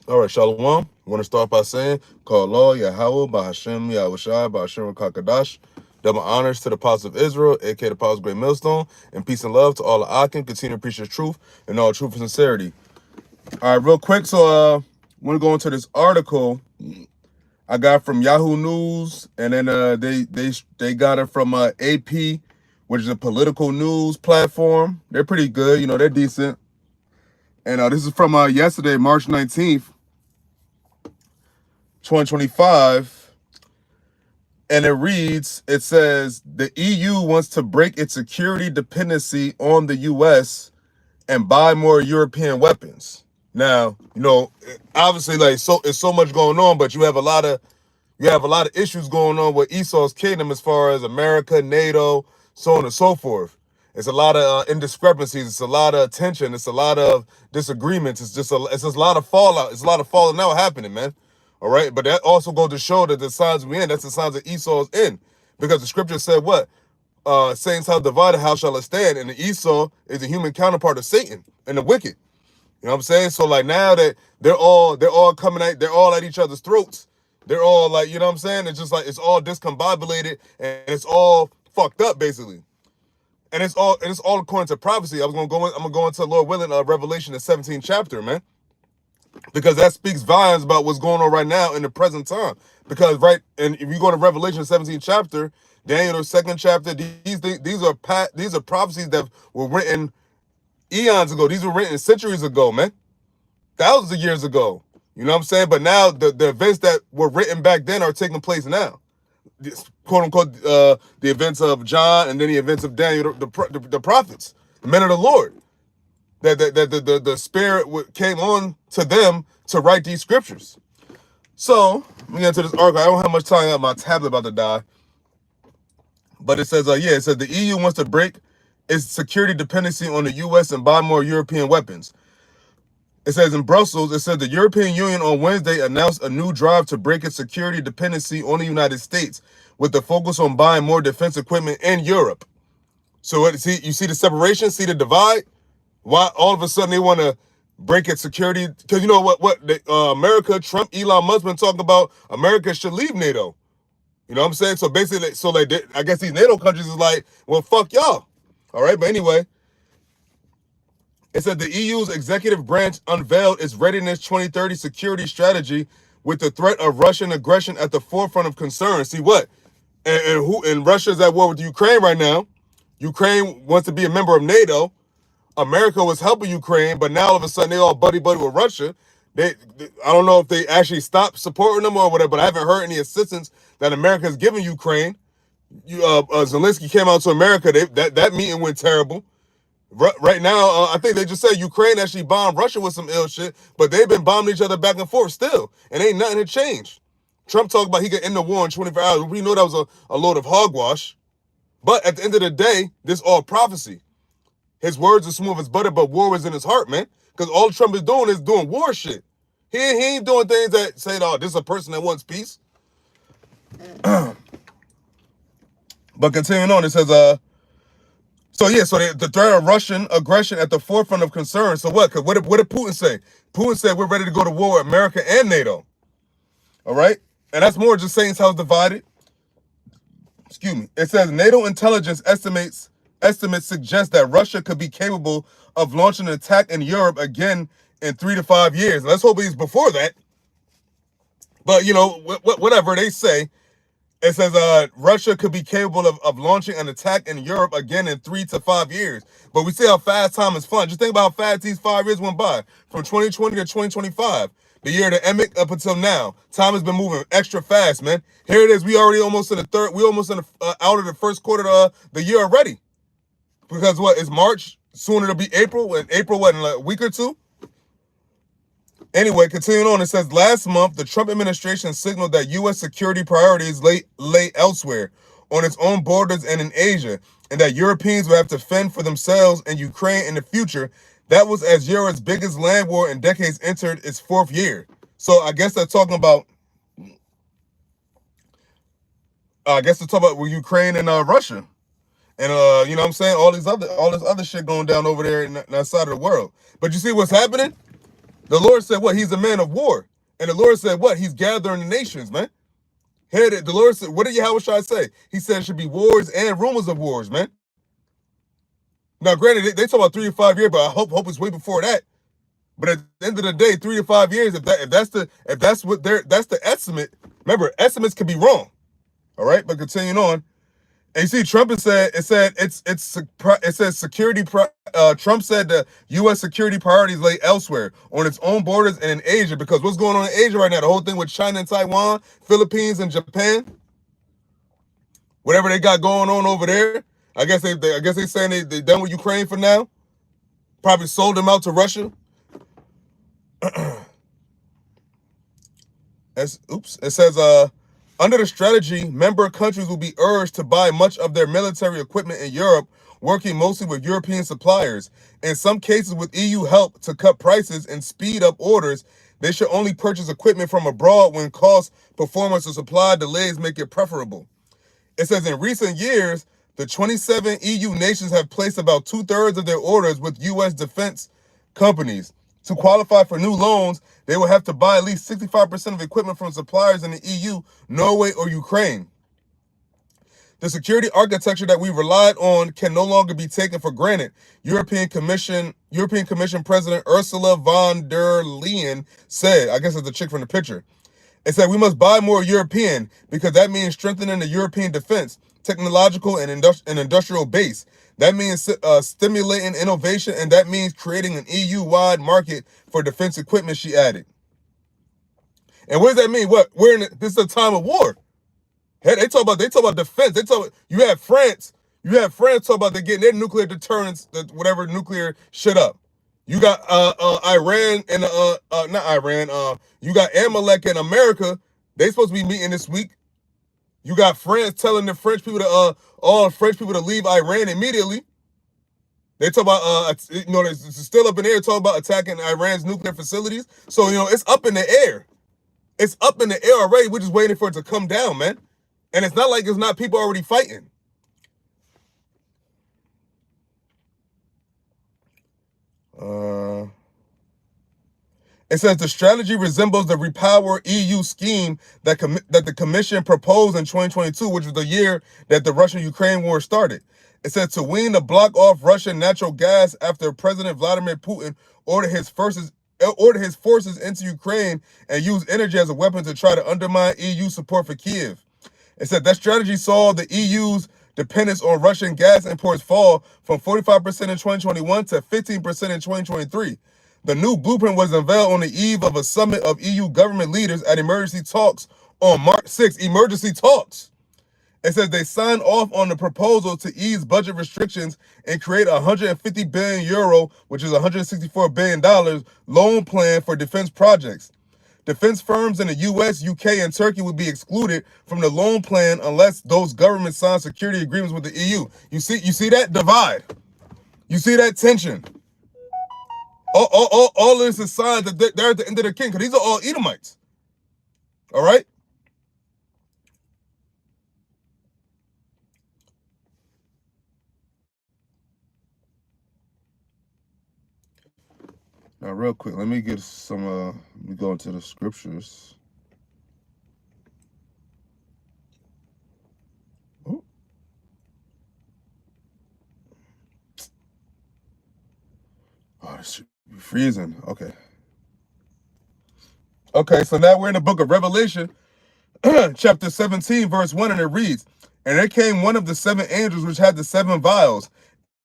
All right, Shalom. I want to start by saying, call law, YAHAWAH, BAHASHAM, YAHAWASHI, BAHASHAM, Kakadash. Double honors to the apostles of Israel, aka the apostles of Great Millstone, and peace and love to all the Akim. Continue to preach the truth and all truth and sincerity. All right, real quick. So, I want to go into this article I got from Yahoo News, and then they got it from AP, which is a political news platform. They're pretty good, you know, they're decent. And this is from yesterday, March 19th, 2025. And it says, the EU wants to break its security dependency on the US and buy more European weapons. Now, you know, obviously, like, so it's so much going on, but you have a lot of issues going on with Esau's kingdom as far as America, NATO, so on and so forth. It's a lot of indiscrepancies. It's a lot of tension. It's a lot of disagreements. It's just a lot of fallout. It's a lot of falling out happening, man. All right, but that also goes to show that the signs we in, that's the signs that Esau is in, because the scripture said what? Saints how divided, how shall it stand? And the Esau is a human counterpart of Satan and the wicked. You know what I'm saying? So like now that they're all coming at, they're all at each other's throats. They're all like, you know what I'm saying? It's just like it's all discombobulated and it's all fucked up basically. And it's all according to prophecy. I'm gonna go into Lord willing, Revelation the 17th chapter, man, because that speaks volumes about what's going on right now in the present time. Because and if you go to Revelation 17th chapter, Daniel the 2nd chapter, these are prophecies that were written eons ago. These were written centuries ago, man, thousands of years ago. You know what I'm saying? But now the events that were written back then are taking place now. This, quote unquote, the events of John and then the events of Daniel, the prophets, the men of the Lord. That the Spirit came on to them to write these scriptures. So let me get into this article. I don't have much time. My tablet about to die. But it says, it says the EU wants to break its security dependency on the US and buy more European weapons. It says in Brussels, it says the European Union on Wednesday announced a new drive to break its security dependency on the United States with the focus on buying more defense equipment in Europe. So you see the separation, see the divide? Why all of a sudden they want to break its security? Because you know America, Trump, Elon Musk been talking about America should leave NATO. You know what I'm saying? So basically, I guess these NATO countries is like, well, fuck y'all. All right, but anyway. It said the EU's executive branch unveiled its Readiness 2030 security strategy with the threat of Russian aggression at the forefront of concern. See what? And Russia's at war with Ukraine right now. Ukraine wants to be a member of NATO. America was helping Ukraine, but now all of a sudden they all buddy with Russia. I don't know if they actually stopped supporting them or whatever, but I haven't heard any assistance that America has given Ukraine. Zelensky came out to America. That meeting went terrible. Right now, I think they just said Ukraine actually bombed Russia with some ill shit, but they've been bombing each other back and forth still, and ain't nothing to change. Trump talked about he could end the war in 24 hours. We know that was a load of hogwash. But at the end of the day, this all prophecy. His words are smooth as butter, but war was in his heart, man. Because all Trump is doing war shit. He ain't doing things that say, oh, this is a person that wants peace. But continuing on, it says, so the threat of Russian aggression at the forefront of concern. So what? Because what did Putin say? Putin said we're ready to go to war with America and NATO. All right? And that's more just Saints House divided. Excuse me. It says NATO intelligence estimates suggest that Russia could be capable of launching an attack in Europe again in 3 to 5 years. Let's hope it's before that. But, you know, whatever they say, it says Russia could be capable of launching an attack in Europe again in 3 to 5 years. But we see how fast time is flying. Just think about how fast these 5 years went by. From 2020 to 2025. The year of the Emic up until now. Time has been moving extra fast, man. Here it is. We already almost in the third. We almost in out of the first quarter of the year already. Because what? It's March. Soon it'll be April. In April, what, in like a week or two? Anyway, continuing on, it says last month, the Trump administration signaled that U.S. security priorities lay elsewhere on its own borders and in Asia, and that Europeans would have to fend for themselves in Ukraine in the future. That was as Europe's biggest land war in decades entered its 4th year. So I guess they're talking about, Ukraine and Russia. And you know what I'm saying? All this other shit going down over there in that side of the world. But you see what's happening? The Lord said what? He's a man of war. And the Lord said what? He's gathering the nations, man. Here, the Lord said, what did Yahawashi say? He said it should be wars and rumors of wars, man. Now, granted, they talk about 3 to 5 years, but I hope it's way before that. But at the end of the day, 3 to 5 years, if that's the estimate. Remember, estimates can be wrong. All right, but continuing on, and you see, Trump has said it says security. Trump said the U.S. security priorities lay elsewhere on its own borders and in Asia, because what's going on in Asia right now? The whole thing with China and Taiwan, Philippines and Japan, whatever they got going on over there. I guess they saying they done with Ukraine for now. Probably sold them out to Russia. It says under the strategy, member countries will be urged to buy much of their military equipment in Europe, working mostly with European suppliers. In some cases, with EU help to cut prices and speed up orders, they should only purchase equipment from abroad when cost, performance, or supply delays make it preferable. It says in recent years, the 27 EU nations have placed about 2/3 of their orders with U.S. defense companies. To qualify for new loans, they will have to buy at least 65% of equipment from suppliers in the EU, Norway, or Ukraine. The security architecture that we relied on can no longer be taken for granted, European Commission President Ursula von der Leyen said. I guess it's the chick from the picture. It said we must buy more European because that means strengthening the European defense, technological and industrial base. That means stimulating innovation, and that means creating an EU-wide market for defense equipment, she added. And what does that mean? What? This is a time of war. Hey, they talk about defense. You have France talk about they're getting their nuclear deterrence, whatever nuclear shit up. You got Iran and not Iran. You got Amalek and America. They supposed to be meeting this week. You got France telling the French people to all French people to leave Iran immediately. They talk about it's still up in the air talking about attacking Iran's nuclear facilities. So it's up in the air. It's up in the air already. We're just waiting for it to come down, man. And it's not like it's not people already fighting. It says the strategy resembles the Repower EU scheme that the Commission proposed in 2022, which was the year that the Russia-Ukraine war started. It said to wean the bloc off Russian natural gas after President Vladimir Putin ordered his forces into Ukraine and used energy as a weapon to try to undermine EU support for Kiev. It said that strategy saw the EU's dependence on Russian gas imports fall from 45% in 2021 to 15% in 2023. The new blueprint was unveiled on the eve of a summit of EU government leaders at emergency talks on March 6th. Emergency talks. It says they signed off on the proposal to ease budget restrictions and create a 150 billion euro, which is $164 billion, loan plan for defense projects. Defense firms in the US, UK, and Turkey would be excluded from the loan plan unless those governments sign security agreements with the EU. You see that divide? You see that tension? All of this is signs that they're at the end of their king, because these are all Edomites. All right? Now, real quick, let me get some, let me go into the scriptures. Oh, this should be freezing. Okay, so now we're in the book of Revelation, chapter 17, verse 1, and it reads, and there came one of the 7 angels which had the 7 vials,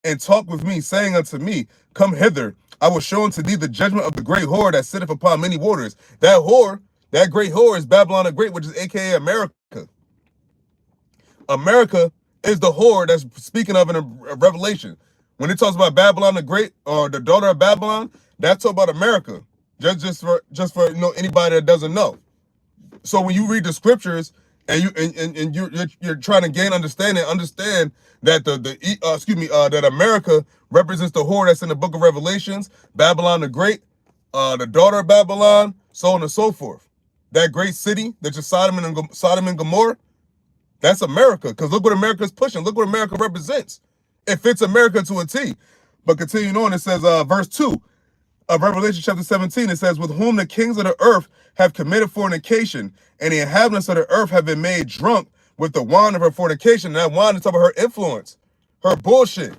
and talked with me, saying unto me, come hither, I will show unto thee the judgment of the great whore that sitteth upon many waters. That great whore is Babylon the Great, which is aka America. America is the whore that's speaking of in a Revelation. When it talks about Babylon the Great, or the daughter of Babylon, that's about America. Just for anybody that doesn't know. So when you read the scriptures and you're trying to gain understanding, understand that that America represents the whore that's in the book of Revelations, Babylon the Great, the daughter of Babylon, so on and so forth. That great city that's just Sodom and Gomorrah, that's America. Because look what America's pushing. Look what America represents. It fits America to a T. But continuing on, it says, verse 2. of Revelation chapter 17, it says, with whom the kings of the earth have committed fornication, and the inhabitants of the earth have been made drunk with the wine of her fornication. And that wine is talking about her influence, her bullshit,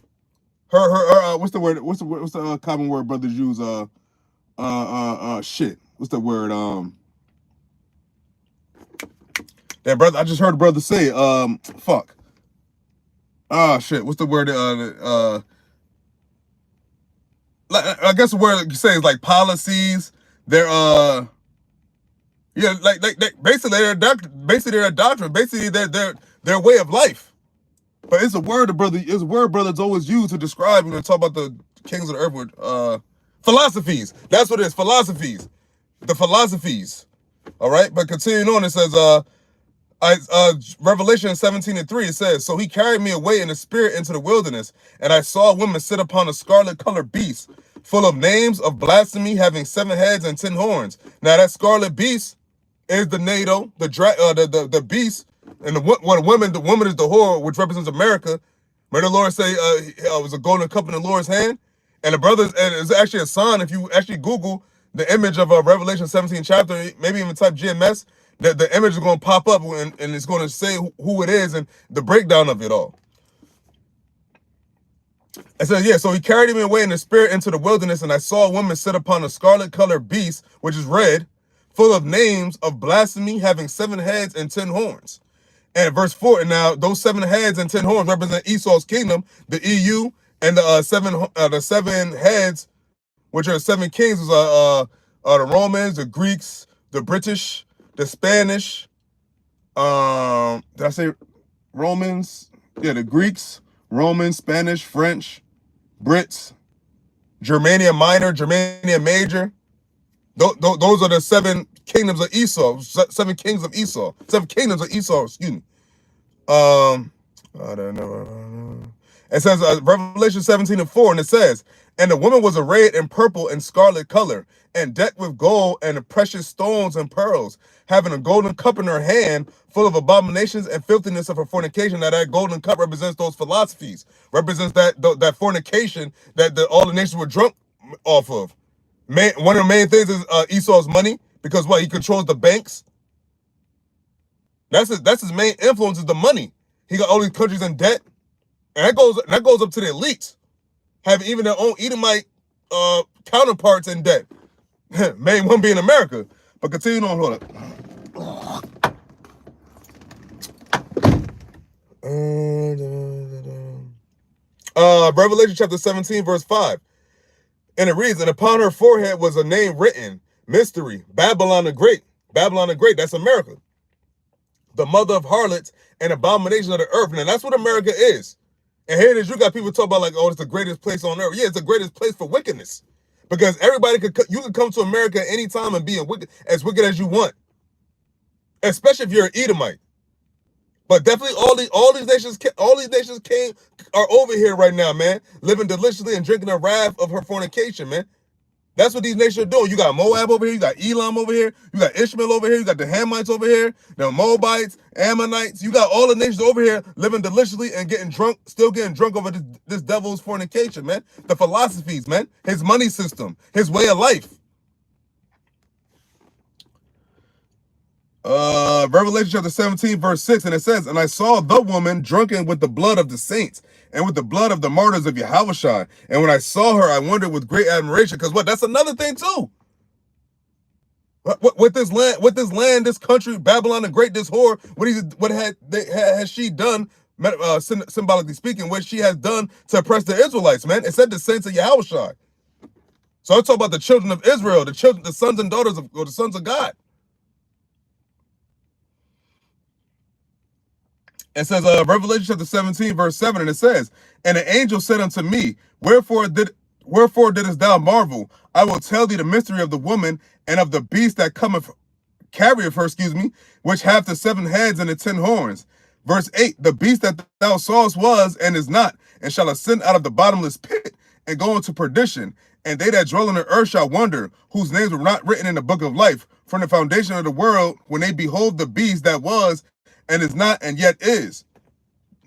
her what's the word? What's the common word brothers use? Shit. What's the word? That brother, I just heard a brother say, fuck. Shit. What's the word? I guess the word you say is like policies. They're yeah, like basically they're doctrine, basically their way of life. But it's a word brothers always use to describe when they talk about the kings of the earth with philosophies. That's what it is, philosophies. The philosophies. All right, but continuing on, it says Revelation 17:3, it says, so he carried me away in the spirit into the wilderness, and I saw a woman sit upon a scarlet colored beast, full of names of blasphemy, having 7 heads and 10 horns. Now that scarlet beast is the NATO, the beast, and the woman is the whore, which represents America. Where the Lord say it was a golden cup in the Lord's hand, and the brothers, and it's actually a sign if you actually Google the image of Revelation 17 chapter, maybe even type GMS. The image is going to pop up and it's going to say who it is and the breakdown of it all. It says, yeah, so he carried me away in the spirit into the wilderness, and I saw a woman sit upon a scarlet colored beast, which is red, full of names of blasphemy, having 7 heads and 10 horns. And verse 4, and now those 7 heads and 10 horns represent Esau's kingdom, the EU, and the seven heads, which are 7 kings, are the Romans, the Greeks, the British, the Spanish, did I say Romans? Yeah, the Greeks, Romans, Spanish, French, Brits, Germania Minor, Germania Major. Those are the 7 kingdoms of Esau, 7 kings of Esau, 7 kingdoms of Esau, excuse me. I don't know. It says Revelation 17:4, and it says, and the woman was arrayed in purple and scarlet color, and decked with gold and precious stones and pearls, having a golden cup in her hand, full of abominations and filthiness of her fornication. Now that golden cup represents those philosophies, represents that fornication that all the nations were drunk off of. One of the main things is Esau's money, because what, he controls the banks. That's his main influence, is the money. He got all these countries in debt, and that goes up to the elites, having even their own Edomite counterparts in debt. Main one being America. But continue on, hold up. Revelation chapter 17, verse 5. And it reads, and upon her forehead was a name written, Mystery, Babylon the Great. Babylon the Great, that's America. The mother of harlots and abominations of the earth. And that's what America is. And here it is, you got people talking about like, oh, it's the greatest place on earth. Yeah, it's the greatest place for wickedness. Because you can come to America at any time and be as wicked as you want. Especially if you're an Edomite. But definitely all these nations are over here right now, man. Living deliciously and drinking the wrath of her fornication, man. That's what these nations are doing. You got Moab over here, you got Elam over here, you got Ishmael over here, you got the Hamites over here, the Moabites, Ammonites. You got all the nations over here living deliciously and still getting drunk over this devil's fornication, man. The philosophies, man. His money system, his way of life. Revelation chapter 17, verse 6, and it says, and I saw the woman drunken with the blood of the saints and with the blood of the martyrs of YAHAWASHI. And when I saw her, I wondered with great admiration, because that's another thing too. With this land, this country, Babylon the Great, this whore, what has she done, symbolically speaking, what she has done to oppress the Israelites, man? It said the saints of YAHAWASHI. So I talk about the children of Israel, the sons and daughters or the sons of God. It says Revelation chapter 17, verse 7, and it says, and the angel said unto me, Wherefore didst thou marvel? I will tell thee the mystery of the woman and of the beast that carrieth her, which hath the 7 heads and the 10 horns. Verse 8, the beast that thou sawest was and is not, and shall ascend out of the bottomless pit and go into perdition. And they that dwell on the earth shall wonder, whose names were not written in the book of life from the foundation of the world, when they behold the beast that was and is not and yet is.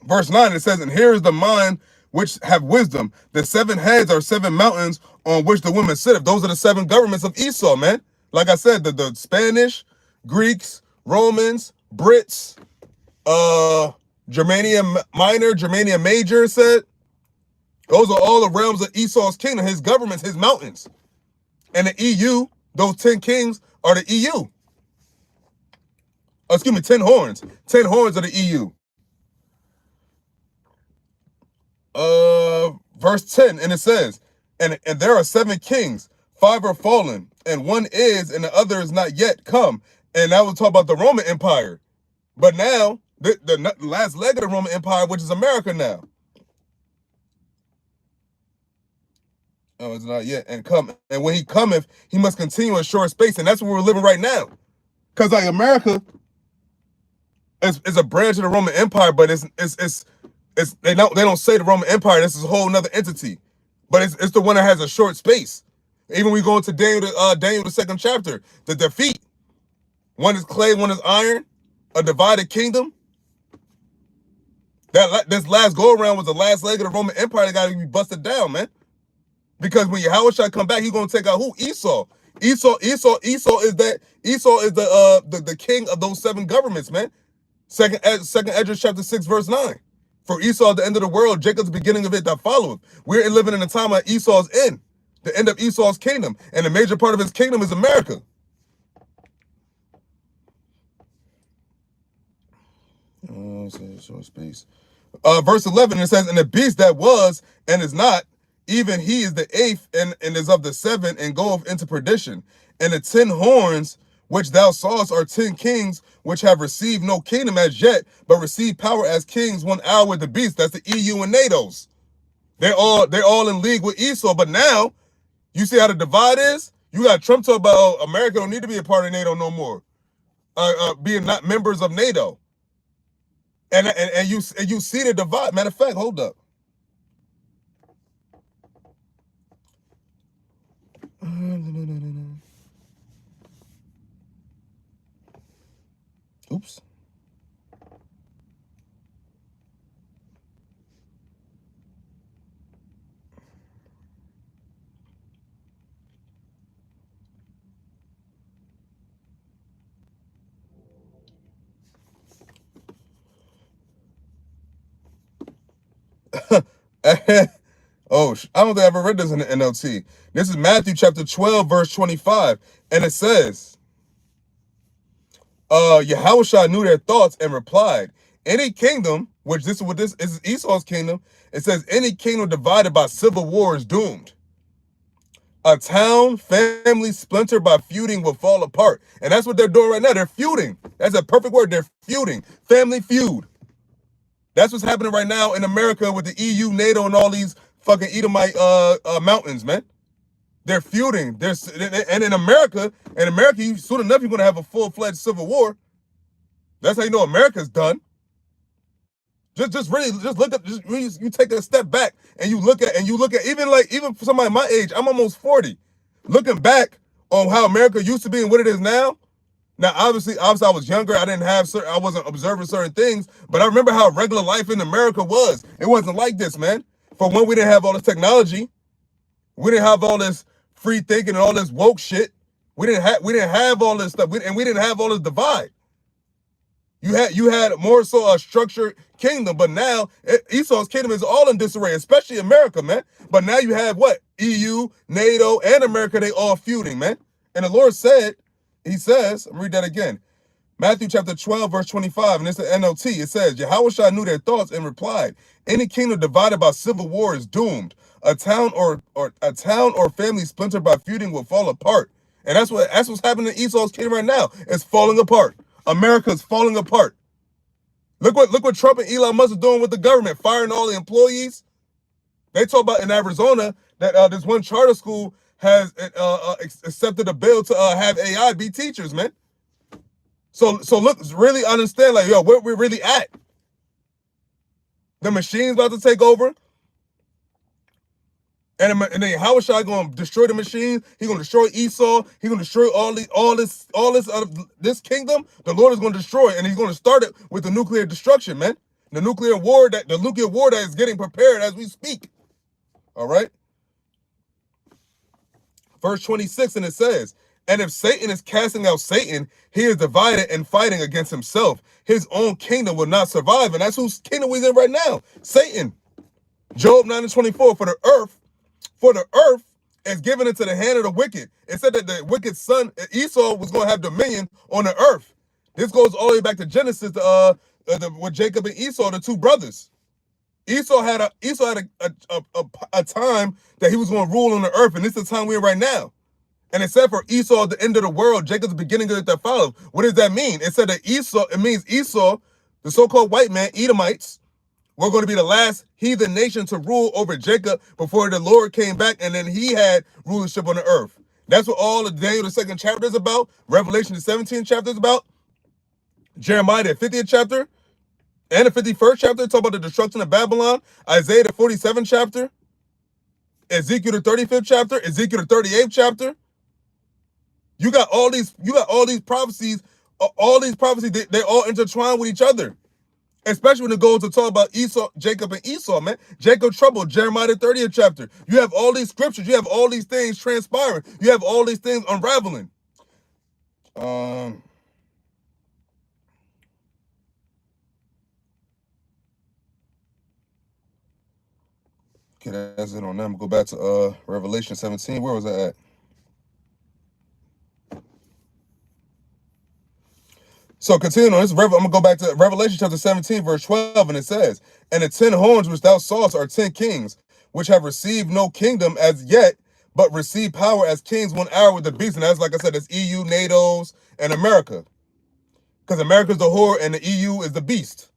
Verse 9, it says, and here is the mind which have wisdom. The 7 heads are 7 mountains on which the women sit. Those are the 7 governments of Esau, man. Like I said, the Spanish, Greeks, Romans, Brits, Germania Minor, Germania Major said. Those are all the realms of Esau's kingdom, his governments, his mountains. And the EU, those 10 kings are the EU. Oh, excuse me, 10 horns. 10 horns of the EU. Verse 10, and it says, and there are 7 kings, 5 are fallen, and 1 is, and the other is not yet come. And that was talk about the Roman Empire. But now, the last leg of the Roman Empire, which is America now. Oh, it's not yet. And come, and when he cometh, he must continue a short space. And that's where we're living right now. Because like America is a branch of the Roman Empire, but they don't say the Roman Empire. This is a whole nother entity. But it's the one that has a short space. Even we go into Daniel the 2nd chapter, the defeat. One is clay, one is iron, a divided kingdom. This last go around was the last leg of the Roman Empire that got to be busted down, man. Because when YAHAWASHI come back, he's gonna take out who? Esau. Esau is the king of those 7 governments, man. Second Esdras chapter 6 verse 9. For Esau at the end of the world, Jacob's the beginning of it that followeth. We're living in a time of Esau's end, the end of Esau's kingdom, and a major part of his kingdom is America. Short space. Verse 11, it says, and the beast that was and is not, even he is the 8th and is of the 7 and goeth into perdition. And the 10 horns which thou sawest are 10 kings which have received no kingdom as yet, but receive power as kings 1 hour with the beast. That's the EU and NATO's. They're all in league with Esau. But now, you see how the divide is? You got Trump talking about America don't need to be a part of NATO no more. Being not members of NATO. And you see the divide. Matter of fact, hold up. Oops. Oh, I don't think I ever read this in the NLT. This is Matthew chapter 12, verse 25. And it says, YAHAWASHI knew their thoughts and replied, any kingdom, which this is Esau's kingdom, it says, any kingdom divided by civil war is doomed. A town, family splintered by feuding will fall apart. And that's what they're doing right now. They're feuding. That's a perfect word. They're feuding. Family feud. That's what's happening right now in America with the EU, NATO, and all these fucking Edomite mountains, man. They're feuding. And in America, soon enough, you're gonna have a full-fledged civil war. That's how you know America's done. You take a step back and you look at even for somebody my age, I'm almost 40. Looking back on how America used to be and what it is now. Now, obviously, I was younger. I wasn't observing certain things, but I remember how regular life in America was. It wasn't like this, man. For one, we didn't have all this technology. We didn't have all this free thinking and all this woke shit. We didn't have all this stuff, and we didn't have all this divide. You had more so a structured kingdom, but now Esau's kingdom is all in disarray, especially America, man. But now you have what? EU, NATO, and America, they all feuding, man. And the Lord said, he says, I'm read that again. Matthew chapter 12, verse 25, and it's the NLT. It says, YAHAWASHI knew their thoughts and replied, any kingdom divided by civil war is doomed. A town or family splintered by feuding will fall apart. And that's what's happening in Esau's kingdom right now. It's falling apart. America's falling apart. Look what Trump and Elon Musk are doing with the government, firing all the employees. They talk about in Arizona that this one charter school has accepted a bill to have AI be teachers, man. So look, really understand, like, yo, where we're really at. The machine's about to take over. And then YAHAWASHI going to destroy the machine. He's going to destroy Esau. He's going to destroy this kingdom. The Lord is going to destroy it, and he's going to start it with the nuclear destruction, man. The nuclear war that is getting prepared as we speak. All right. Verse 26, and it says, and if Satan is casting out Satan, he is divided and fighting against himself. His own kingdom will not survive. And that's whose kingdom we're in right now. Satan. Job 9:24, for the earth is given into the hand of the wicked. It said that the wicked son Esau was going to have dominion on the earth. This goes all the way back to Genesis, with Jacob and Esau, the two brothers. Esau had a time that he was going to rule on the earth, and this is the time we're in right now. And it said for Esau, the end of the world, Jacob's the beginning of it that follows. What does that mean? It said that it means Esau, the so-called white man, Edomites, were going to be the last heathen nation to rule over Jacob before the Lord came back, and then he had rulership on the earth. That's what all of Daniel, the 2nd chapter, is about. Revelation, the 17th chapter, is about. Jeremiah, the 50th chapter, and the 51st chapter, talk about the destruction of Babylon. Isaiah, the 47th chapter. Ezekiel, the 35th chapter. Ezekiel, the 38th chapter. You got all these prophecies. All these prophecies, they all intertwine with each other. Especially when it goes to talk about Esau, Jacob and Esau, man. Jacob troubled, Jeremiah, the 30th chapter. You have all these scriptures. You have all these things transpiring. You have all these things unraveling. Okay, that's it on them. Go back to Revelation 17. Where was that at? So continuing on this, I'm going to go back to Revelation chapter 17, verse 12, and it says, and the 10 horns which thou sawest are 10 kings, which have received no kingdom as yet, but receive power as kings 1 hour with the beast. And that's, like I said, it's EU, NATO's, and America. Because America's the whore and the EU is the beast.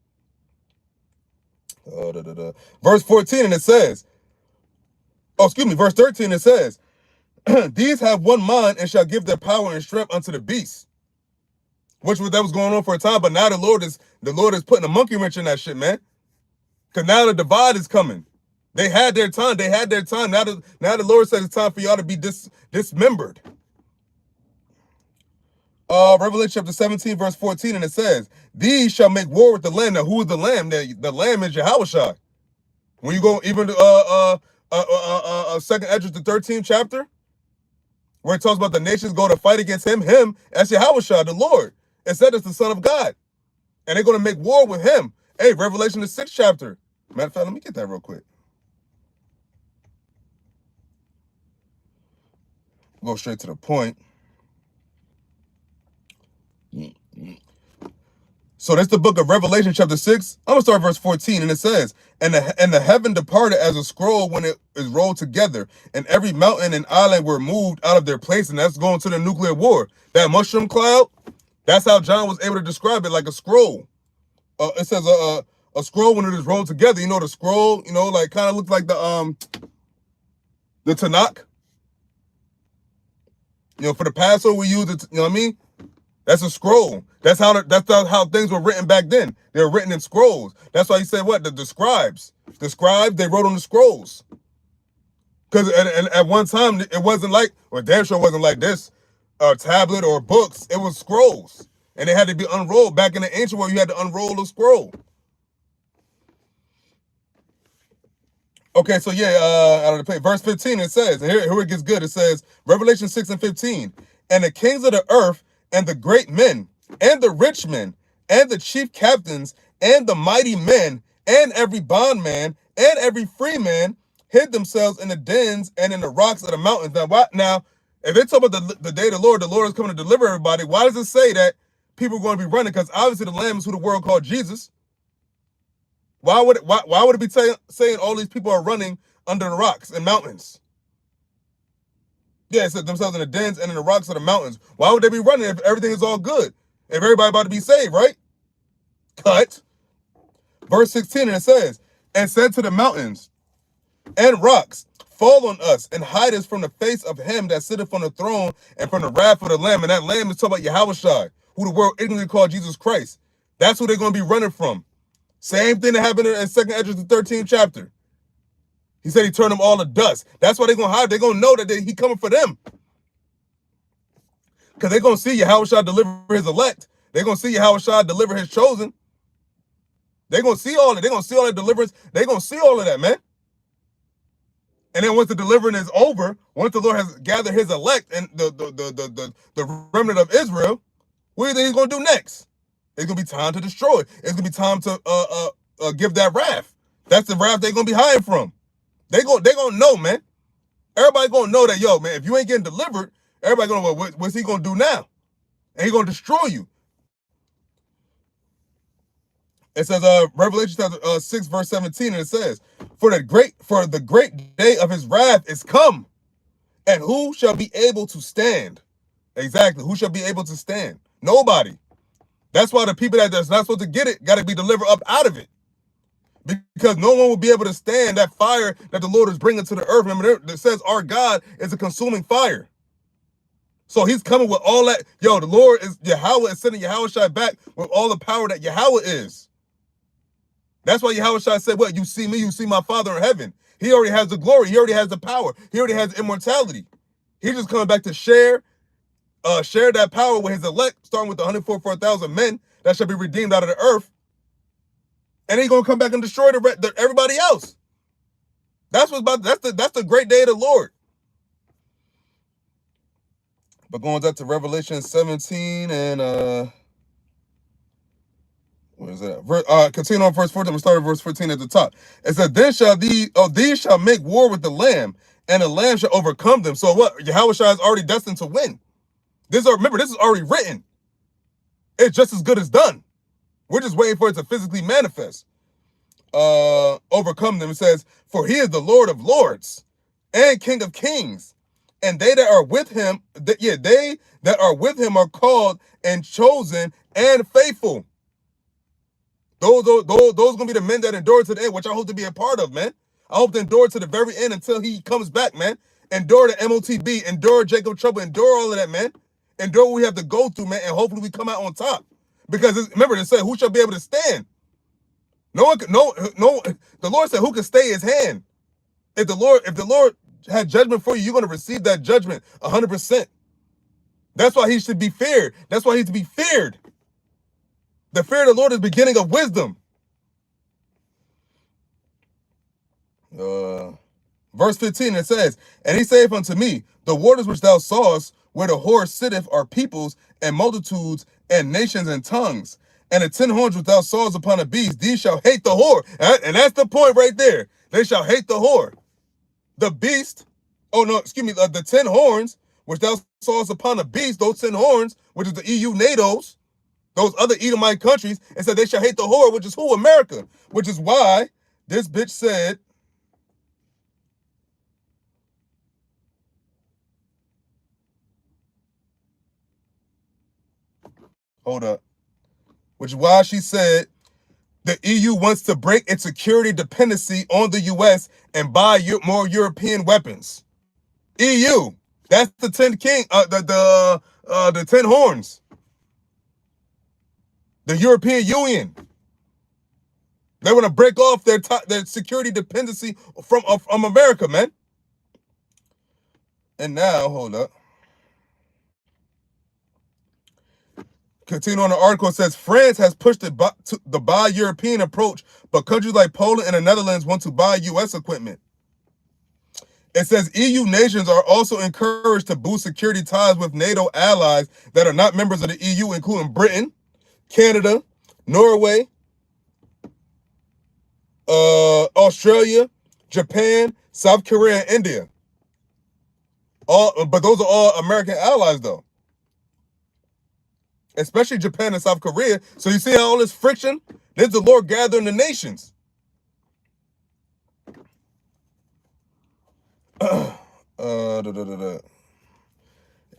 Verse 14, and it says, verse 13, it says, these have one mind and shall give their power and strength unto the beast. That was going on for a time, but now the Lord is putting a monkey wrench in that shit, man. Because now the divide is coming. They had their time. Now the Lord said it's time for y'all to be dismembered. Revelation chapter 17, verse 14, and it says, these shall make war with the Lamb. Now, who is the Lamb? The Lamb is YAHAWASHI. When you go even to second Esdras, the 13th chapter, where it talks about the nations go to fight against him, that's YAHAWASHI, the Lord. It said it's the Son of God. And they're going to make war with him. Hey, Revelation, the 6th chapter. Matter of fact, let me get that real quick. Go straight to the point. So that's the book of Revelation, chapter 6. I'm going to start verse 14, and it says, and the heaven departed as a scroll when it is rolled together, and every mountain and island were moved out of their place, and that's going to the nuclear war. That mushroom cloud, that's how John was able to describe it, like a scroll. It says a scroll when it is rolled together. You know, the scroll, like kind of looks like the Tanakh. For the Passover we use it, you know what I mean? That's a scroll. That's how things were written back then. They were written in scrolls. That's why he said what? The scribes. The scribes, they wrote on the scrolls. Because at one time, it wasn't like, or damn sure wasn't like this, tablet or books. It was scrolls. And they had to be unrolled. Back in the ancient world, you had to unroll the scroll. Okay, so yeah, out of the page. Verse 15, it says, and here it gets good. It says, Revelation 6 and 15, and the kings of the earth, and the great men, and the rich men, and the chief captains, and the mighty men, and every bondman, and every free man, hid themselves in the dens and in the rocks of the mountains. Now, if they talk about the day of the Lord is coming to deliver everybody, why does it say that people are going to be running? Because obviously the Lamb is who the world called Jesus. Why would it be saying all these people are running under the rocks and mountains? Yeah, it said themselves in the dens and in the rocks of the mountains. Why would they be running if everything is all good? If everybody about to be saved, right? Cut. Verse 16, and it says, and said to the mountains and rocks, fall on us and hide us from the face of him that sitteth on the throne and from the wrath of the Lamb. And that Lamb is talking about YAHAWASHI, who the world ignorantly called Jesus Christ. That's who they're going to be running from. Same thing that happened in 2nd Esdras, the 13th chapter. He said he turned them all to dust. That's why they're going to hide. They're going to know that he coming for them. Because they're going to see YAHAWASHI deliver his elect. They're going to see YAHAWASHI deliver his chosen. They're going to see all of it. They're going to see all that deliverance. They're going to see all of that, man. And then once the deliverance is over, once the Lord has gathered his elect and the remnant of Israel, what do you think he's going to do next? It's going to be time to destroy. It's going to be time to give that wrath. That's the wrath they're going to be hiding from. They going to know, man. Everybody going to know that, yo, man, if you ain't getting delivered, everybody going to know, what's he going to do now? And he's going to destroy you. It says, Revelation chapter 6, verse 17, and it says, For the great day of his wrath is come, and who shall be able to stand? Exactly. Who shall be able to stand? Nobody. That's why the people that's not supposed to get it got to be delivered up out of it. Because no one will be able to stand that fire that the Lord is bringing to the earth. Remember, it says our God is a consuming fire. So he's coming with all that. Yo, the Lord is, Yahawah is sending Yahawashi back with all the power that Yahawah is. That's why Yahawashi said, what? You see me, you see my Father in heaven. He already has the glory. He already has the power. He already has immortality. He's just coming back to share that power with his elect, starting with the 144,000 men that shall be redeemed out of the earth. And he's gonna come back and destroy everybody else. That's the great day of the Lord. But going up to Revelation 17 and what is that? Continue on verse 14. I'm starting verse 14 at the top. It says, Then shall these shall make war with the Lamb, and the Lamb shall overcome them. So what? Yahawashi is already destined to win. Remember, this is already written. It's just as good as done. We're just waiting for it to physically manifest. Overcome them. It says, For he is the Lord of lords and King of kings. And they that are with him, they that are with him are called and chosen and faithful. Those gonna be the men that endure to the end, which I hope to be a part of, man. I hope to endure to the very end until he comes back, man. Endure the MOTB, endure Jacob trouble, endure all of that, man. Endure what we have to go through, man, and hopefully we come out on top. Because remember, it said, who shall be able to stand? No one could, no. The Lord said, who can stay his hand? If the Lord had judgment for you, you're going to receive that judgment 100%. That's why he should be feared. That's why he's to be feared. The fear of the Lord is the beginning of wisdom. Verse 15, it says, And he saith unto me, The waters which thou sawest, where the whore sitteth, are peoples and multitudes and nations and tongues. And the 10 horns which thou sawest upon the beast, these shall hate the whore. And that's the point right there. They shall hate the whore. The beast, the 10 horns which thou sawest upon the beast, those 10 horns, which is the EU NATOs, those other Edomite countries, and said they shall hate the whore, which is who? America. Which is why this bitch said, hold up. Which is why she said the EU wants to break its security dependency on the US and buy more European weapons. EU. That's the 10 the 10 horns. The European Union. They want to break off their security dependency from America, man. And now, hold up. Continue on, the article says, France has pushed the buy European approach, but countries like Poland and the Netherlands want to buy U.S. equipment. It says EU nations are also encouraged to boost security ties with NATO allies that are not members of the EU, including Britain, Canada, Norway, Australia, Japan, South Korea, and India. But those are all American allies, though. Especially Japan and South Korea. So you see all this friction? There's the Lord gathering the nations. It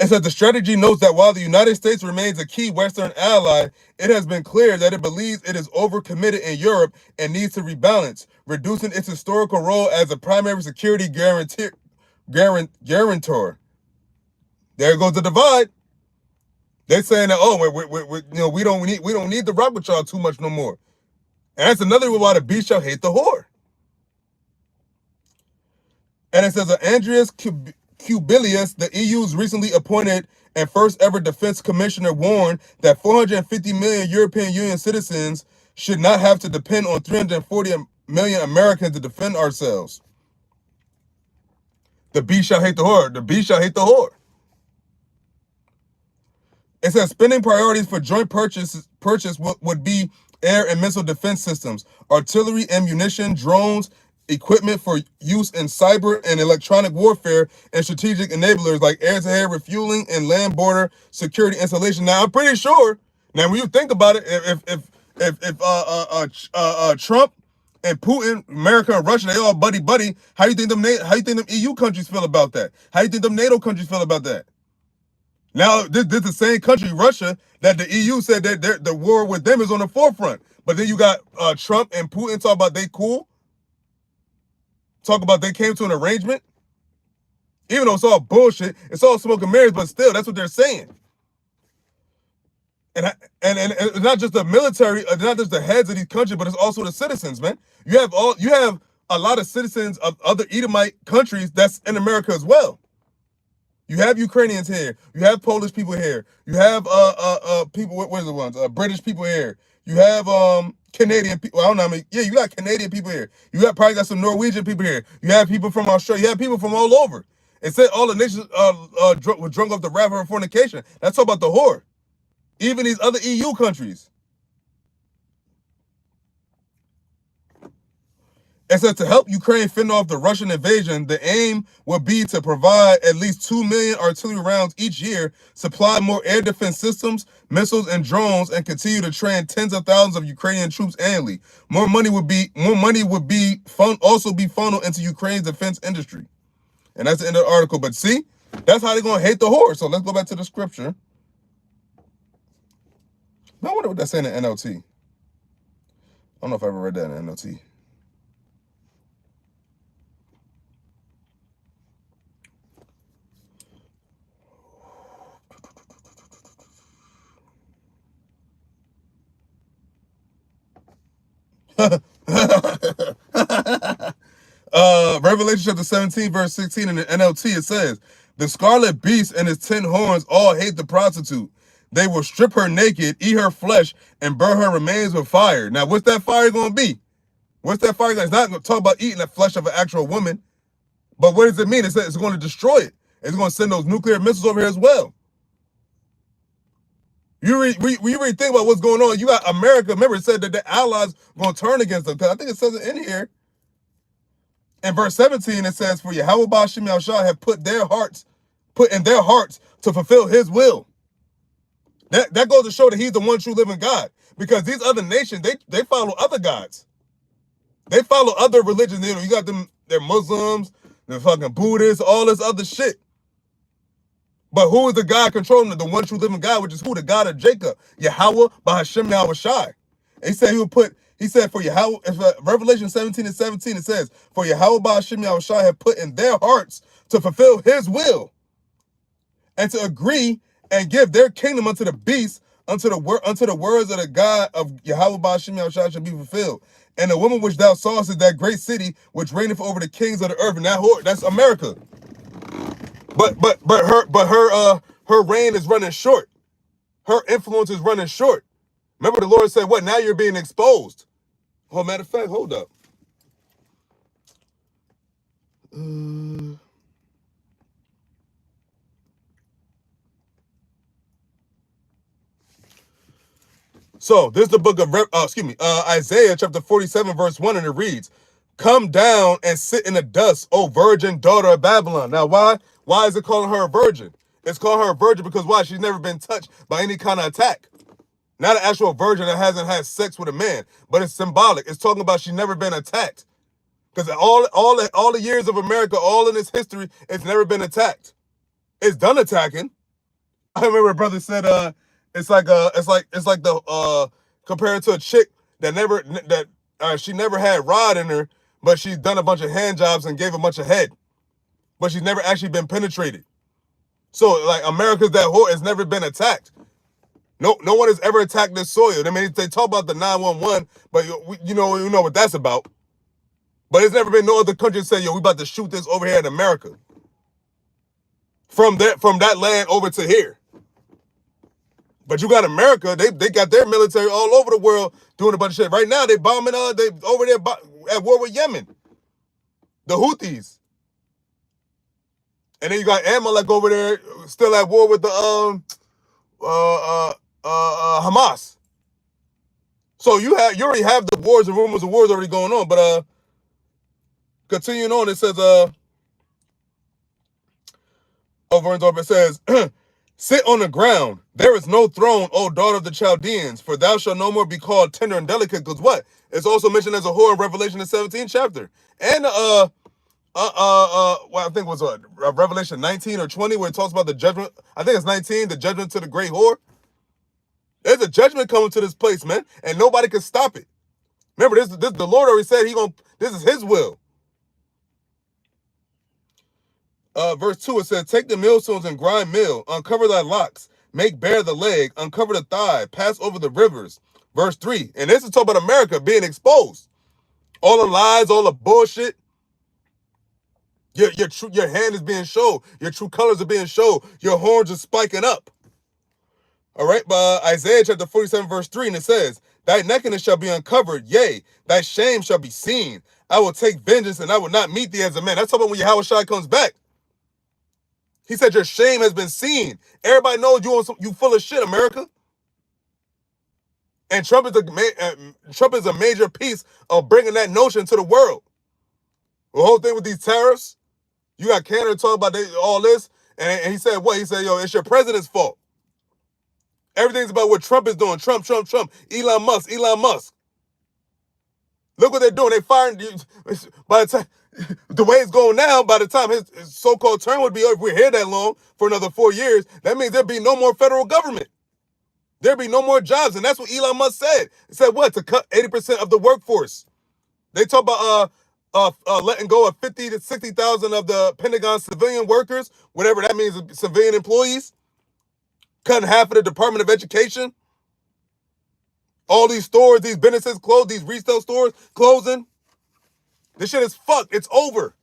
said the strategy notes that while the United States remains a key Western ally, it has been clear that it believes it is overcommitted in Europe and needs to rebalance, reducing its historical role as a primary security guarantor. There goes the divide. They're saying that, we don't need to rock with y'all too much no more. And that's another reason why the beast shall hate the whore. And it says Andreas Kubilius, the EU's recently appointed and first ever defense commissioner, warned that 450 million European Union citizens should not have to depend on 340 million Americans to defend ourselves. The beast shall hate the whore. The beast shall hate the whore. It says spending priorities for joint purchase would be air and missile defense systems, artillery, ammunition, drones, equipment for use in cyber and electronic warfare, and strategic enablers like air-to-air refueling and land border security installation. Now, I'm pretty sure. Now, when you think about it, if Trump and Putin, America and Russia, they all buddy, how do you think them EU countries feel about that? How do you think them NATO countries feel about that? Now, this is the same country, Russia, that the EU said that the war with them is on the forefront. But then you got Trump and Putin talk about they cool. Talk about they came to an arrangement. Even though it's all bullshit, it's all smoke and mirrors, but still, that's what they're saying. And it's not just the military, not just the heads of these countries, but it's also the citizens, man. You have a lot of citizens of other Edomite countries that's in America as well. You have Ukrainians here. You have Polish people here. You have people. What are the ones? British people here. You have Canadian people. I don't know. You got Canadian people here. You probably got some Norwegian people here. You have people from Australia. You have people from all over. It said all the nations were drunk off the wrath of fornication. That's all about the whore. Even these other EU countries. It said to help Ukraine fend off the Russian invasion, the aim would be to provide at least 2 million artillery rounds each year, supply more air defense systems, missiles, and drones, and continue to train tens of thousands of Ukrainian troops annually. More money would also be funneled into Ukraine's defense industry. And that's the end of the article. But see, that's how they're gonna hate the whore. So let's go back to the scripture. I wonder what that's saying in NLT. I don't know if I ever read that in NLT. Revelation chapter 17 verse 16 in the NLT, it says, the scarlet beast and his 10 horns all hate the prostitute. They will strip her naked, eat her flesh, and burn her remains with fire. Now, what's that fire going to be? What's that fire? It's not going to talk about eating the flesh of an actual woman. But what does it mean? It says it's going to destroy it. It's going to send those nuclear missiles over here as well. You really think about what's going on. You got America. Remember, it said that the allies are going to turn against them. Because I think it says it in here. In verse 17, it says, for YAHAWAH BAHASHAM have put in their hearts to fulfill his will. That goes to show that he's the one true living God. Because these other nations, they follow other gods. They follow other religions. You know, you got them, they're Muslims, they're fucking Buddhists, all this other shit. But who is the God controlling it? The one true living God, which is who? The God of Jacob. YAHAWAH BAHASHAM YAHAWASHI. He said for YAHAWAH, Revelation 17:17, it says, for YAHAWAH BAHASHAM YAHAWASHI have put in their hearts to fulfill his will and to agree and give their kingdom unto the beast, unto the words of the God of YAHAWAH BAHASHAM YAHAWASHI shall be fulfilled. And the woman which thou sawest is that great city which reigneth over the kings of the earth. And that's America. But her reign is running short. Her influence is running short. Remember the Lord said, what? Now you're being exposed. Oh, matter of fact, hold up. So this is the book of Isaiah chapter 47 verse 1, and it reads, come down and sit in the dust, O virgin daughter of Babylon. Now why is it calling her a virgin? It's calling her a virgin because why? She's never been touched by any kind of attack. Not an actual virgin that hasn't had sex with a man, but it's symbolic. It's talking about she's never been attacked. Because all the years of America, all in its history, it's never been attacked. It's done attacking. I remember a brother said, it's like the compared to a chick that she never had rod in her, but she's done a bunch of hand jobs and gave a bunch of head, but she's never actually been penetrated. So like America's that whore has never been attacked. No one has ever attacked this soil. I mean, they talk about the 911, but you know what that's about. But it's never been no other country say, yo, we about to shoot this over here in America. From that land over to here. But you got America, they got their military all over the world doing a bunch of shit. Right now, they bombing, they over there at war with Yemen, the Houthis. And then you got Amalek over there still at war with the Hamas. So you already have the wars and rumors of wars already going on. But continuing on, it says over and over, it says, sit on the ground. There is no throne, O daughter of the Chaldeans, for thou shalt no more be called tender and delicate. Because what? It's also mentioned as a whore in Revelation, the 17th chapter. And well, I think it was Revelation 19 or 20, where it talks about the judgment. I think it's 19, the judgment to the great whore. There's a judgment coming to this place, man, and nobody can stop it. Remember, this the Lord already said this is his will. Verse 2, it says, take the millstones and grind meal, uncover thy locks, make bare the leg, uncover the thigh, pass over the rivers. Verse 3, and this is talking about America being exposed. All the lies, all the bullshit. Your hand is being shown. Your true colors are being shown. Your horns are spiking up. All right, but Isaiah chapter 47, verse 3, and it says, thy nakedness shall be uncovered, yea, thy shame shall be seen. I will take vengeance, and I will not meet thee as a man. That's talking about when YAHAWASHI comes back. He said your shame has been seen. Everybody knows you full of shit, America. And Trump is a major piece of bringing that notion to the world. The whole thing with these tariffs, you got Canada talking about all this, and he said what? He said, yo, it's your president's fault. Everything's about what Trump is doing. Trump. Elon Musk. Look what they're doing. They firing. By the time, the way it's going now, by the time his so-called term would be over, if we're here that long for another 4 years, that means there'd be no more federal government. There'd be no more jobs. And that's what Elon Musk said. He said what? To cut 80% of the workforce. They talk about letting go of 50 to 60,000 of the Pentagon civilian workers, whatever that means, civilian employees. Cutting half of the Department of Education. All these stores, these businesses closed, these retail stores closing. This shit is fucked. It's over.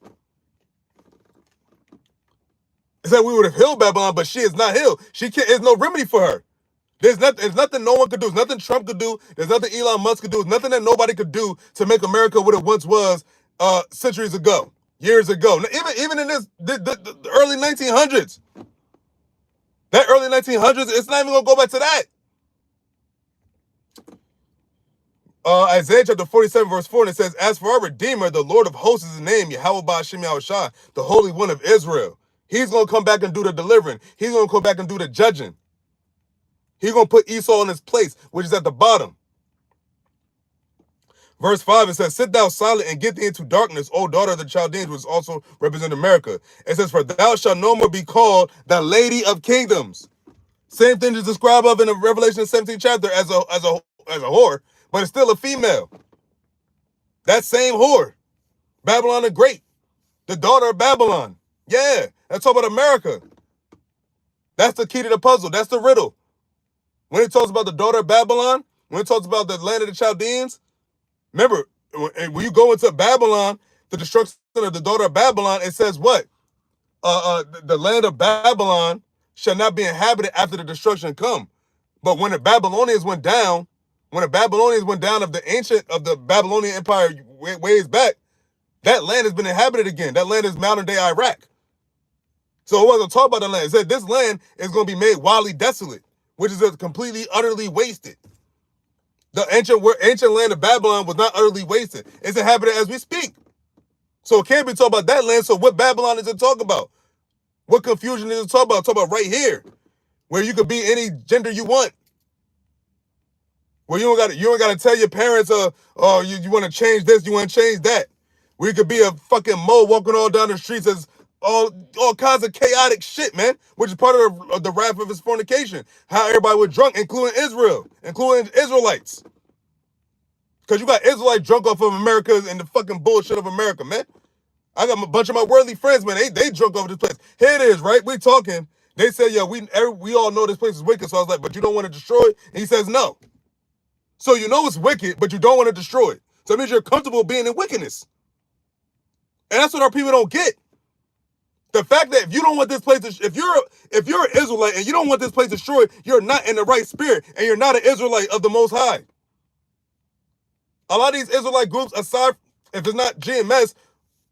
It said we would have healed Babylon, but she is not healed. There's no remedy for her. There's nothing no one could do. There's nothing Trump could do. There's nothing Elon Musk could do. There's nothing that nobody could do to make America what it once was centuries ago, years ago. Even in the early 1900s. That early 1900s, it's not even going to go back to that. Isaiah chapter 47, verse 4, and it says, as for our Redeemer, the Lord of hosts is his name, BAHASHAM, YAHAWASHI, the Holy One of Israel. He's going to come back and do the delivering. He's going to come back and do the judging. He's going to put Esau in his place, which is at the bottom. Verse 5, it says, sit thou silent and get thee into darkness, O daughter of the Chaldeans, which also represent America. It says, for thou shalt no more be called the Lady of Kingdoms. Same thing to describe of in the Revelation 17th chapter as a whore, but it's still a female. That same whore. Babylon the Great. The daughter of Babylon. Yeah, that's all about America. That's the key to the puzzle. That's the riddle. When it talks about the daughter of Babylon, when it talks about the land of the Chaldeans, remember, when you go into Babylon, the destruction of the daughter of Babylon, it says what? The land of Babylon shall not be inhabited after the destruction come. But when the Babylonians went down, of the Babylonian Empire ways back, that land has been inhabited again. That land is modern day Iraq. So it wasn't talking about the land. It said this land is going to be made wildly desolate, which is completely, utterly wasted. The ancient land of Babylon was not utterly wasted. It's inhabited as we speak. So it can't be talking about that land. So what Babylon is it talking about? What confusion is it talking about? It's talking about right here, where you could be any gender you want. Where you don't gotta tell your parents, you want to change this, you want to change that. Where you could be a fucking mole walking all down the streets as all kinds of chaotic shit, man, which is part of the wrath of his fornication. How everybody was drunk, including Israel, including Israelites. Because you got Israelites drunk off of America and the fucking bullshit of America, man. I got a bunch of my worldly friends, man. They drunk off this place. Here it is, right? We talking. They said, yo, we all know this place is wicked. So I was like, but you don't want to destroy it? And he says, no. So you know it's wicked, but you don't want to destroy it. So it means you're comfortable being in wickedness. And that's what our people don't get. The fact that if you don't want this place, if you're an Israelite and you don't want this place destroyed, you're not in the right spirit, and you're not an Israelite of the Most High. A lot of these Israelite groups, aside if it's not GMS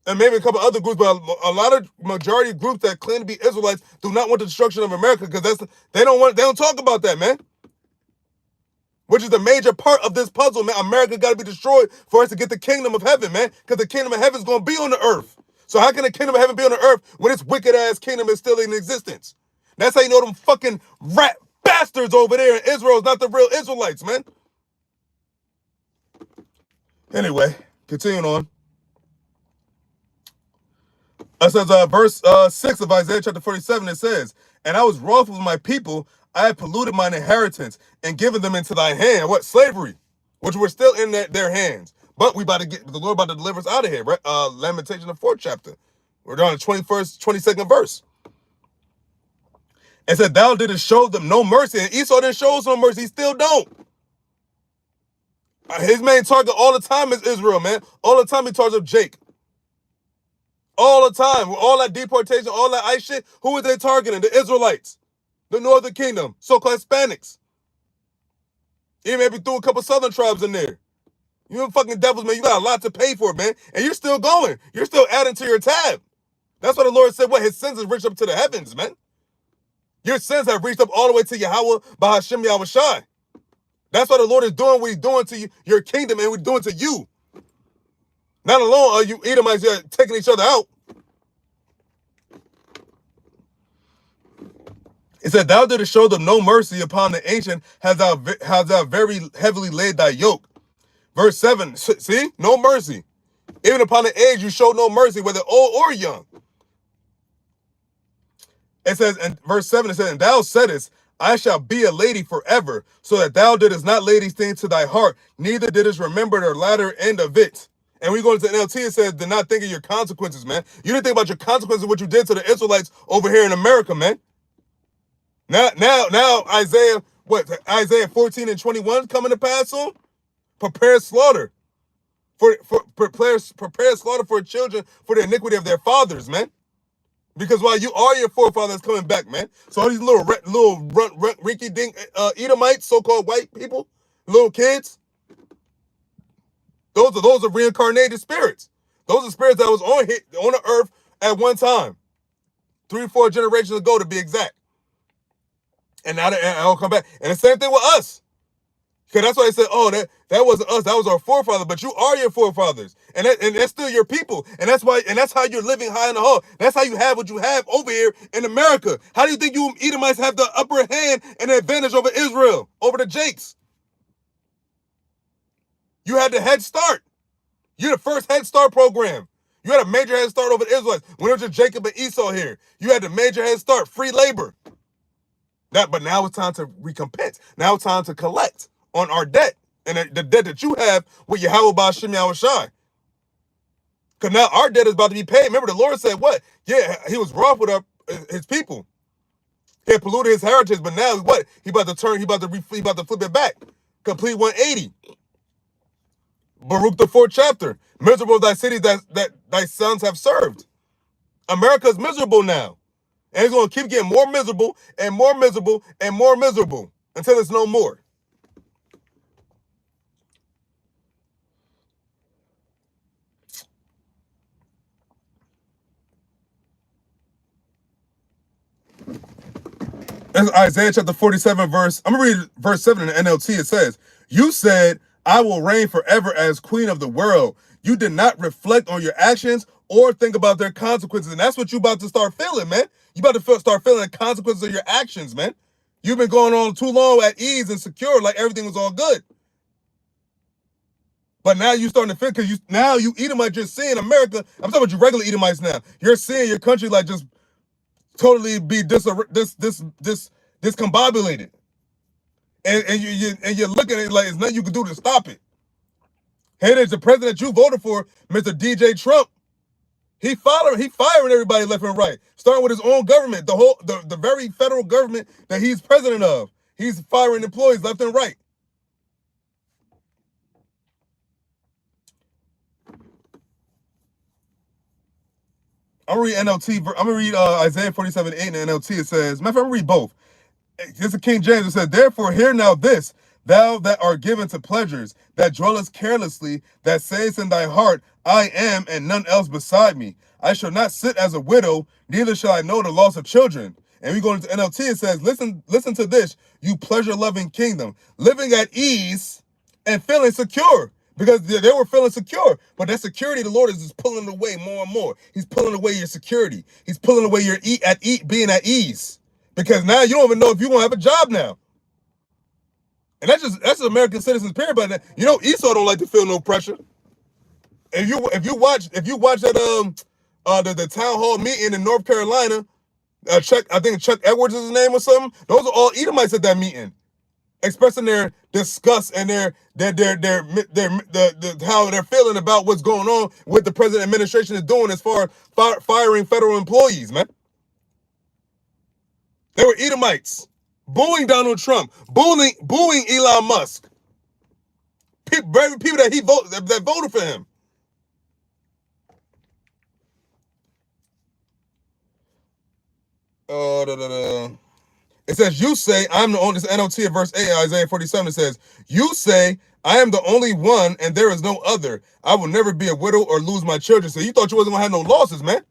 and maybe a couple other groups, but a lot of majority of groups that claim to be Israelites do not want the destruction of America because they don't talk about that, man. Which is the major part of this puzzle, man. America got to be destroyed for us to get the kingdom of heaven, man. Because the kingdom of heaven is going to be on the earth. So how can the kingdom of heaven be on the earth when this wicked-ass kingdom is still in existence? That's how you know them fucking rat bastards over there in Israel is not the real Israelites, man. Anyway, continuing on. It says, verse 6 of Isaiah chapter 47, it says, "And I was wrothful with my people, I had polluted mine inheritance and given them into thy hand." What? Slavery, which we're still in their hands. But the Lord about to deliver us out of here, right? Lamentation, the 4th chapter. We're down to 22nd verse. It said, "Thou didst show them no mercy." And Esau didn't show us no mercy. He still don't. His main target all the time is Israel, man. All the time he targets up Jake. All the time. All that deportation, all that ICE shit. Who are they targeting? The Israelites. The Northern Kingdom. So-called Hispanics. He maybe threw a couple Southern tribes in there. You fucking devils, man. You got a lot to pay for, man. And you're still going. You're still adding to your tab. That's why the Lord said, what? His sins have reached up to the heavens, man. Your sins have reached up all the way to YAHAWAH, BAHASHAM, YAHAWASHI. That's why the Lord is doing what he's doing to you, your kingdom, and what he's doing to you. Not alone are you Edomites taking each other out. It said, "Thou didst show them no mercy upon the ancient, hast thou very heavily laid thy yoke." Verse 7, see? No mercy. Even upon the age you showed no mercy, whether old or young. It says, in verse 7, it says, "And thou saidest, I shall be a lady forever, so that thou didst not lay these things to thy heart, neither didst remember the latter end of it." And we go into NLT, it says, "Do not think of your consequences, man." You didn't think about your consequences of what you did to the Israelites over here in America, man. Now Isaiah 14 and 21 coming to pass soon? Prepare slaughter. Prepare slaughter for children for the iniquity of their fathers, man. Because while you are your forefathers coming back, man. So all these little rinky dink Edomites, so-called white people, little kids, those are reincarnated spirits. Those are spirits that was on the earth at one time. 3-4 generations ago to be exact. And now I'll come back. And the same thing with us. Because that's why they said, oh, that wasn't us, that was our forefather. But you are your forefathers. And that's still your people. And that's how you're living high in the hall. That's how you have what you have over here in America. How do you think you Edomites have the upper hand and the advantage over Israel, over the Jakes? You had the Head Start. You're the first Head Start program. You had a major Head Start over the Israelites. When it was just Jacob and Esau here, you had the major Head Start, free labor. But now it's time to recompense. Now it's time to collect on our debt and the debt that you have with YAHAWAH, BAHASHAM, YAHAWASHI. Because now our debt is about to be paid. Remember, the Lord said what? Yeah, he was wroth with his people. He had polluted his heritage, but now what? He about to flip it back. Complete 180. Baruch the 4th chapter. Miserable thy cities that thy sons have served. America's miserable now. And it's going to keep getting more miserable and more miserable and more miserable until it's no more. That's Isaiah chapter 47 verse. I'm going to read verse 7 in the NLT. It says, "You said, I will reign forever as queen of the world. You did not reflect on your actions or think about their consequences." And that's what you about to start feeling, man. You about to start feeling the consequences of your actions, man. You've been going on too long at ease and secure like everything was all good. But now you starting to feel, because you Edomites just seeing America. I'm talking about you regular Edomites now. You're seeing your country like just totally be discombobulated. And you're looking at it like there's nothing you can do to stop it. Here it is, the president you voted for, Mr. DJ Trump. He firing everybody left and right, starting with his own government, the very federal government that he's president of. He's firing employees left and right. I'm gonna read NLT. I'm gonna read Isaiah 47:8 in NLT. It says, matter of fact, I'm gonna read both. This is King James. It said, therefore, hear now this, thou that art given to pleasures, that dwellest carelessly, that sayest in thy heart, I am, and none else beside me. I shall not sit as a widow, neither shall I know the loss of children. And we go into NLT, it says, listen to this, you pleasure-loving kingdom, living at ease and feeling secure. Because they were feeling secure, but that security, the Lord is just pulling away more and more. He's pulling away your security. He's pulling away your being at ease. Because now you don't even know if you're gonna have a job now. And that's American citizens, period. But you know, Esau don't like to feel no pressure. If you watch that the town hall meeting in North Carolina, I think Chuck Edwards is his name or something. Those are all Edomites at that meeting, expressing their disgust and their how they're feeling about what's going on, what the present administration is doing as far as firing federal employees, man. They were Edomites, booing Donald Trump, booing Elon Musk. People that voted for him. It says, you say, I'm the only, this NLT of verse 8, Isaiah 47, it says, you say, I am the only one and there is no other. I will never be a widow or lose my children. So you thought you wasn't gonna have no losses, man.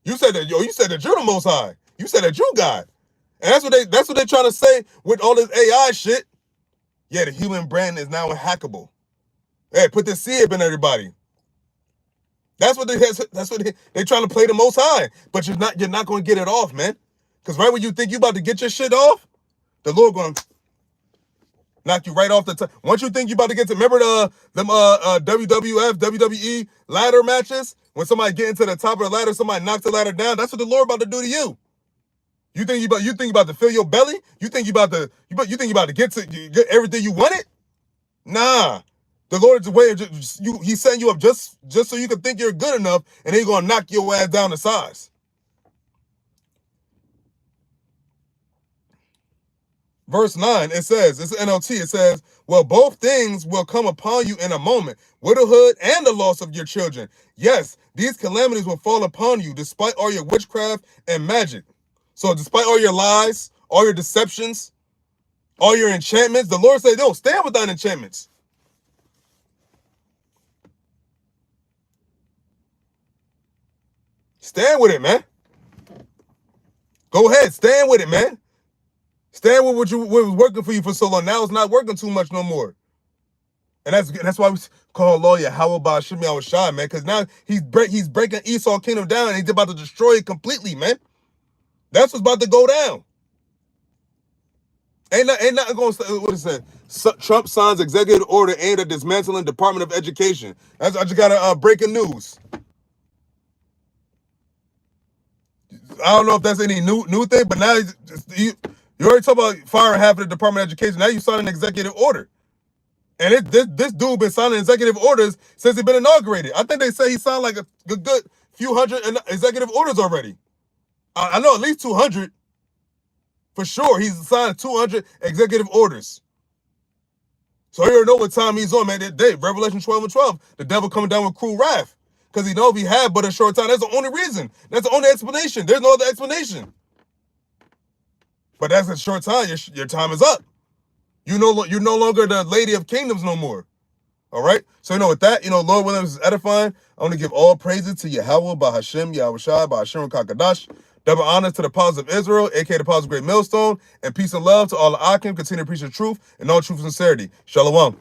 You said that, you said that you're the most high. You said that you God. And that's what they're trying to say with all this AI shit. Yeah, the human brain is now hackable. Hey, put this seed in everybody. That's what they're trying to play the most high. But you're not going to get it off, man. Because right when you think you about to get your shit off, the Lord going to knock you right off the top. Once you think you about to get to, remember them WWF, WWE ladder matches? When somebody get into the top of the ladder, somebody knocks the ladder down. That's what the Lord about to do to you. You think you about to fill your belly? You think you about to get everything you wanted? Nah. The Lord's way of he's setting you up just so you can think you're good enough, and then he's gonna knock your ass down to size. Verse 9, it says, it's NLT, it says, well, both things will come upon you in a moment, widowhood and the loss of your children. Yes, these calamities will fall upon you despite all your witchcraft and magic. So despite all your lies, all your deceptions, all your enchantments, the Lord said, no, stand with thine enchantments. Stand with it, man. Go ahead, stand with it, man. Stand with what was working for you for so long. Now it's not working too much no more. And that's why we call law YAHAWAH BAHASHAM, man. Because now he's breaking Esau kingdom down, and he's about to destroy it completely, man. That's what's about to go down. Ain't nothing going to, what is that? Trump signs executive order aimed at dismantling Department of Education. I just got a breaking news. I don't know if that's any new thing, but now you already talk about firing half of the Department of Education. Now you sign an executive order. And this dude been signing executive orders since he's been inaugurated. I think they say he signed like a good few hundred executive orders already. I know at least 200. For sure, he's signed 200 executive orders. So you already know what time he's on, man. That day, Revelation 12:12, the devil coming down with cruel wrath. Because he know if he had but a short time, that's the only reason. That's the only explanation. There's no other explanation. But that's a short time. Your time is up. You're no longer the lady of kingdoms no more. All right? So, with that, Lord Williams is edifying. I want to give all praises to Yahawah, BAHASHAM, YAHAWASHI, BAHASHAM, Kakadash. Double honors to the apostles of Israel, a.k.a. the apostles of Great Millstone, and peace and love to all the Akim. Continue to preach the truth and all truth and sincerity. Shalom.